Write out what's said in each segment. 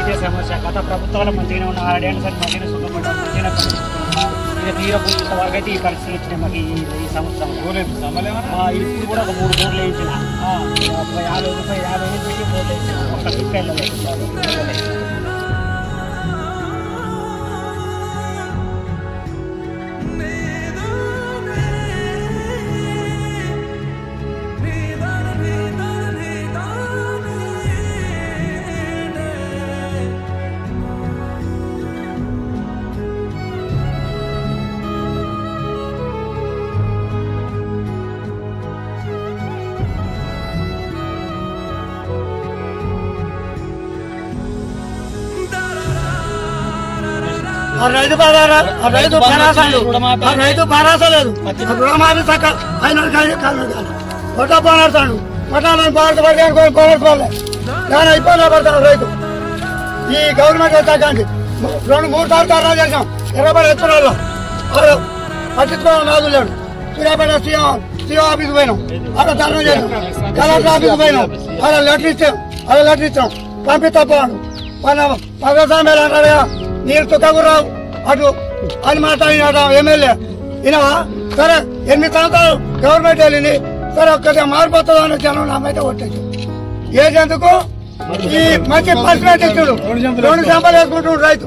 ఒకటే సమస్య. గత ప్రభుత్వాలు మంచిగానే ఉన్న 6 ఏళ్ళ సార్ మంచిగానే సుఖపడ్డారు, మంచిగానే పనిచేస్తున్నాం. ఇక తీరపు ఇంతవరకు అయితే ఈ పరిస్థితులు వచ్చినాయి మాకు ఈ సంవత్సరం. ఇప్పుడు కూడా ఒక 3 బోర్లు వేయించిన 50 రూపాయలు పెట్టి బోర్లు వేయించిన ఒక్క టిప్ వెళ్ళలేదు. రైతు భరోసా లేదు, రుణమాఫీ చక్క ఆయన కొట్ట పోనాడుతాడు, కొట్టాలని కోరుకోవాలి. చాలా ఇబ్బంది పడతాడు రైతు. ఈ గవర్నమెంట్ వచ్చాకండి 2-3 సార్లు ధర్నా చేసాం. 20 ఎత్తులలో పట్టించుకోవడం నాదు లేడు. సూర్యాపేట సీఓ ఆఫీస్ పోయినాం, అక్కడ ధర్నా చేసాం. కలెక్టర్ ఆఫీస్ పోయినాం, అక్కడ లెటర్ ఇచ్చాం. పంపిస్తా పోను పదసామేలు అంటాడు, నీరు తుక్కకు రావు అటు అని మాట్లాడినాడు ఎమ్మెల్యే. వినవా? సరే 8 సంవత్సరాలు గవర్నమెంట్ వెళ్ళింది, సరే ఒక్కటే మారిపోతుందో అనే జనం నామైతే కొట్టేది. ఏదెందుకు ఈ మంచి పర్సెంట్ ఇచ్చాడు, 2 సంపాలు వేసుకుంటున్నాడు రైతు.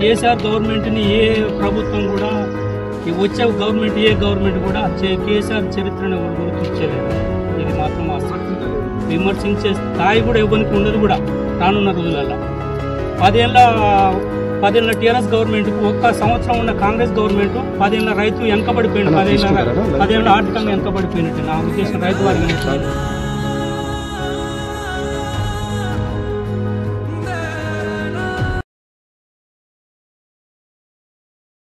కేసీఆర్ గవర్నమెంట్ ని ఏ ప్రభుత్వం కూడా వచ్చే గవర్నమెంట్ ఏ గవర్నమెంట్ కూడా కేసీఆర్ చరిత్రను గుర్తించలేదు. ఇది మాత్రం విమర్శించే స్థాయి కూడా ఇవ్వడానికి ఉండదు కూడా రానున్న రోజులలో. 10 ఏళ్ళ టీఆర్ఎస్ గవర్నమెంట్ కు 1 సంవత్సరం ఉన్న కాంగ్రెస్ గవర్నమెంట్ 10 ఏళ్ళ రైతు వెనకబడిపోయింది, 10 ఏళ్ళ ఆర్థికంగా వెనకబడిపోయినట్టు నా ఉద్దేశం. రైతు వారికి